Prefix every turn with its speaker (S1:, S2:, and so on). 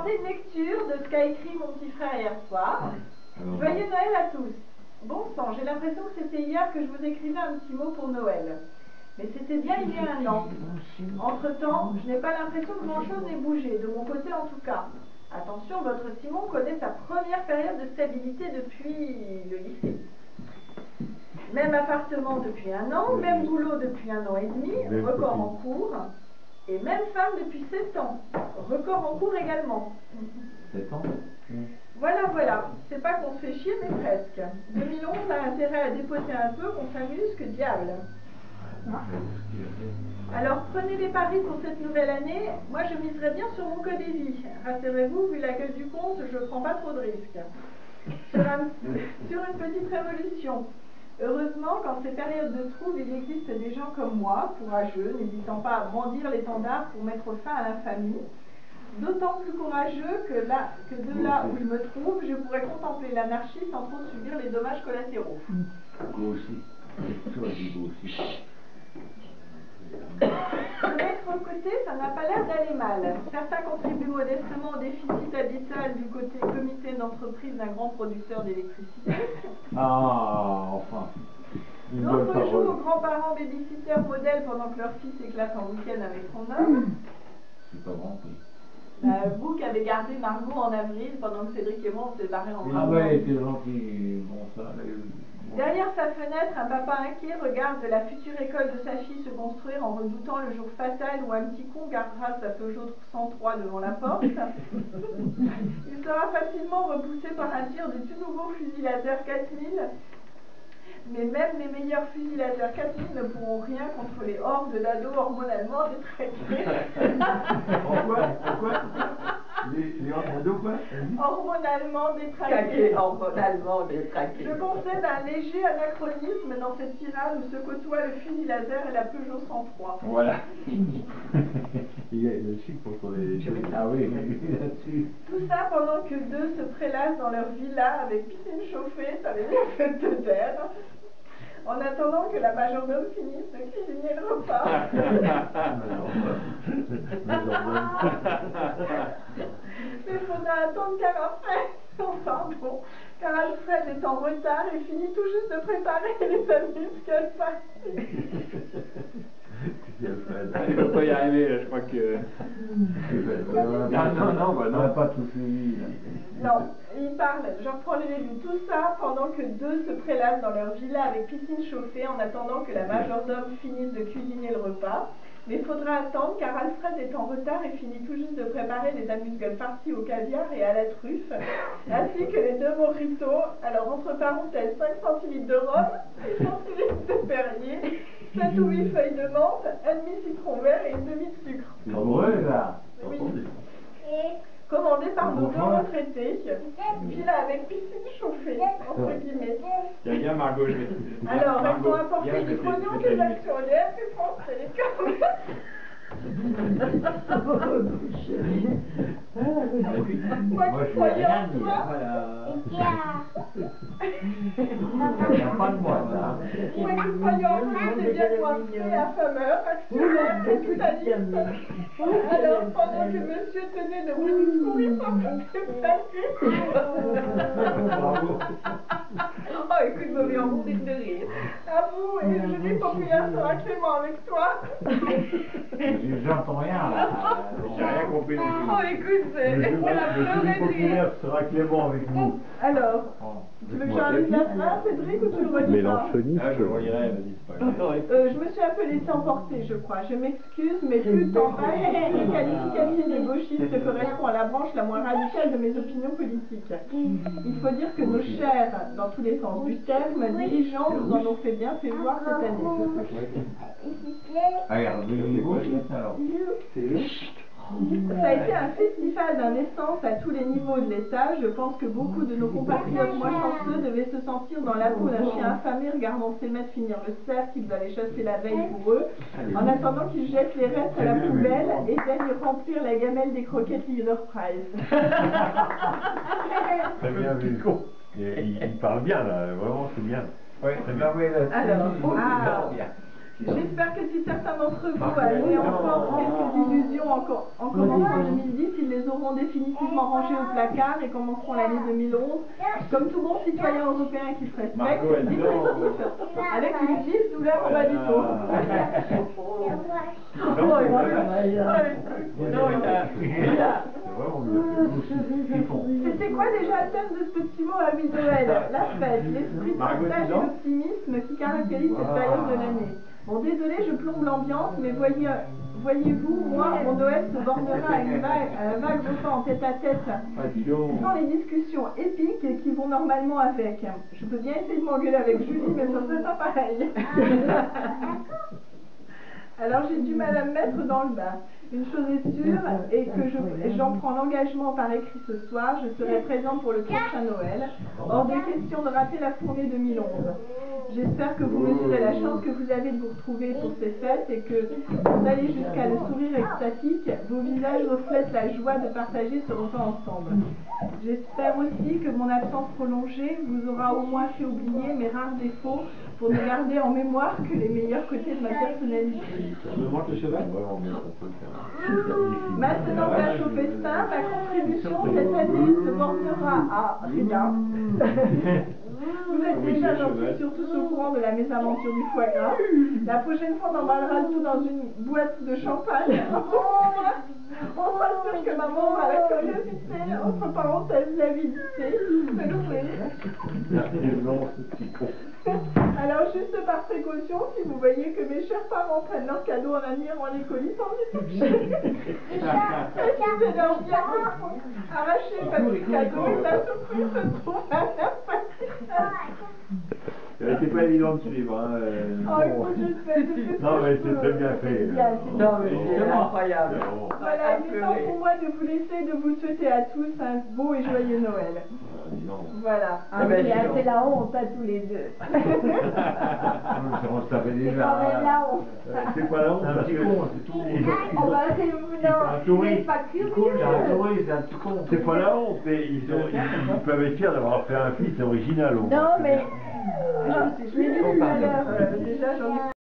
S1: tenter une lecture de ce qu'a écrit mon petit frère hier soir. Joyeux Noël à tous. Bon sang, j'ai l'impression que c'était hier que je vous écrivais un petit mot pour Noël. Mais c'était bien il y a un an. Entre-temps, je n'ai pas l'impression que grand-chose n'ait bougé, de mon côté en tout cas. Attention, votre Simon connaît sa première période de stabilité depuis le lycée. Même appartement depuis un an, même boulot depuis un an et demi, record en cours. Et même femme depuis 7 ans, record en cours également.
S2: 7 ans?
S1: Voilà, voilà, c'est pas qu'on se fait chier, mais presque. 2011 a intérêt à dépoter un peu, qu'on s'amuse, que diable. Alors prenez les paris pour cette nouvelle année. Moi je miserais bien sur mon code vie. Rassurez-vous, vu la gueule du compte, je prends pas trop de risques. Sur une petite révolution. Heureusement, qu'en ces périodes de troubles, il existe des gens comme moi, courageux, n'hésitant pas à brandir l'étendard pour mettre fin à l'infamie. D'autant plus courageux que de là où je me trouve, je pourrais contempler l'anarchie sans trop subir les dommages collatéraux.
S2: Moi aussi. Toi, moi aussi.
S1: De l'autre côté, ça n'a pas l'air d'aller mal. Certains contribuent modestement au déficit abyssal du côté comité d'entreprise d'un grand producteur d'électricité.
S2: Ah, enfin.
S1: D'autres jouent aux grands-parents babysitters modèles pendant que leur fils éclate en week-end avec son homme.
S2: C'est pas grand prix.
S1: Vous qui avez gardé Margot en avril pendant que Cédric et moi on s'est barrés en
S2: Ah ouais, elle était gentille. Bon, ça.
S1: Derrière sa fenêtre, un papa inquiet regarde la future école de sa fille se construire en redoutant le jour fatal où un petit con gardera sa Peugeot 103 devant la porte. Il sera facilement repoussé par un tir du tout nouveau fusil laser 4000. Mais même les meilleurs fusils laser 4000 ne pourront rien contre les hordes d'ados hormonalement détraqués.
S2: Pourquoi les hormonalement quoi?
S1: Hormonalement détraqués.
S3: Hormonalement détraqués.
S1: Je concède un léger anachronisme dans cette tirade où se côtoient le fusil laser et la Peugeot 103.
S2: Voilà. Il y a le chic contre les... Ah oui, là-dessus.
S1: Tout ça pendant que deux se prélassent dans leur villa avec piscine chauffée, ça veut dire fête de terre. En attendant que la majordome finisse de cuisiner le repas. Mais il faudra attendre car Alfred est en retard et finit tout juste de préparer les amis qu'elle passe.
S2: Il ne va pas y arriver, là, je crois que... Non, on n'a pas tout suivi.
S1: Non, il parle, je reprends le début. Tout ça pendant que deux se prélassent dans leur villa avec piscine chauffée en attendant que la majordome finisse de cuisiner le repas. Mais il faudra attendre car Alfred est en retard et finit tout juste de préparer les amuse-gueules farcies au caviar et à la truffe, ainsi que les deux mojitos. Alors entre parenthèses, 5 centilitres de rhum, 6 centilitres de Perrier, 7 ou 8 feuilles de menthe, un demi-citron vert et une demi-sucre.
S2: C'est heureux, là.
S1: Oui. Commandé par nos deux retraités, villa avec piscine chauffée, entre guillemets.
S4: Viens, Margot, je vais...
S1: Alors, elles ont apporté du pognon que les actionnaires, c'est français, quand même. Moi qui croyais en toi.
S2: Il n'y a pas de moi, là.
S1: Moi qui croyais en toi, c'est bien coiffé, affameur, actionnaire, capitaliste. Alors, pendant que monsieur tenait debout du discours, il s'en placé.
S2: Bravo.
S3: Oh, écoute, vous m'avez en mourir de rire.
S1: À vous, et le jury populaire sera clément avec toi.
S2: J'entends rien, là.
S4: J'ai rien compris.
S3: Oh, écoute, c'est...
S2: Le
S3: On a pleuré
S2: jury
S3: de rire.
S2: populaire sera clément avec nous.
S1: Alors, tu veux que j'enlève la fin, Cédric, ou tu le redis pas?
S4: Ah, je le relirai, vas-y, c'est pas grave.
S1: Je me suis un peu laissé emporter, je crois. Je m'excuse, mais tout le temps le qualificatif de gauchiste correspond à la branche la moins radicale de mes opinions politiques. Il faut dire que nos chers, dans tous les sens du terme, dirigeants nous en ont fait bien fait voir cette année.
S2: Ah, regarde, les gauchistes, alors.
S1: Ça a été un festival d'un essence à tous les niveaux de l'État. Je pense que beaucoup de nos compatriotes moins chanceux devaient se sentir dans la peau d'un chien affamé regardant ses maîtres finir le cerf qu'ils avaient chassé la veille pour eux, en attendant qu'ils jettent les restes à la poubelle et daignent remplir la gamelle des croquettes Leader Prize.
S5: Très bien vu. Il parle bien là, vraiment c'est bien.
S2: Oui,
S5: Très bien.
S1: Alors, J'espère que si certains d'entre vous avaient encore quelques illusions en commençant 2010, ils les auront définitivement rangées au placard et commenceront l'année 2011 comme tout bon citoyen européen qui se respecte, avec une vive douleur au bas du dos. C'était quoi déjà le thème de ce petit mot à Noël? La fête, l'esprit de partage et l'optimisme qui caractérise cette période de l'année. Bon, désolé, je plombe l'ambiance, mais voyez-vous, moi, mon Noël se bornera à un vague repas en tête-à-tête sans les discussions épiques qui vont normalement avec. Je peux bien essayer de m'engueuler avec Julie, mais ça serait pas pareil. Alors j'ai du mal à me mettre dans le bain. Une chose est sûre, et que j'en prends l'engagement par écrit ce soir, je serai présente pour le prochain Noël. Hors des questions de rater la fournée 2011. J'espère que vous mesurez la chance que vous avez de vous retrouver pour ces fêtes et que vous allez jusqu'à le sourire extatique. Vos visages reflètent la joie de partager ce repas ensemble. J'espère aussi que mon absence prolongée vous aura au moins fait oublier mes rares défauts pour ne garder en mémoire que les meilleurs côtés de ma personnalité.
S4: Me manque le cheval?
S1: Maintenant, place au festin, ma contribution cette année se bornera à rien. Vous êtes déjà gentils sur tous au courant de la mésaventure du foie gras. La prochaine fois, on emballera le tout dans une boîte de champagne. On sera sûr que maman a la curiosité, entre parenthèses, l'avidité, de l'ouvrir. Alors, juste par précaution, si vous voyez que mes chers parents prennent leurs cadeaux en admirant les colis sans y toucher, excusez-leur bien, arracher le papier cadeau et la surprise se trouve à la
S2: C'est pas évident de suivre. Hein.
S1: Oh, écoute, je
S2: Non, mais c'est très bien fait.
S3: Non, mais c'est incroyable.
S1: Voilà, il est temps pour moi de vous laisser, de vous souhaiter à tous un beau et joyeux Noël. Voilà.
S3: Ah ben,
S5: C'est la honte à tous les deux.
S2: On savait
S5: C'est
S2: déjà.
S5: quand même la honte.
S2: C'est pas la honte, parce que
S5: On va c'est pas curieux.
S2: c'est pas la honte, mais ils peuvent être fiers d'avoir fait un fils original.
S5: Non, mais
S1: Je l'ai dit tout à l'heure, déjà j'en ai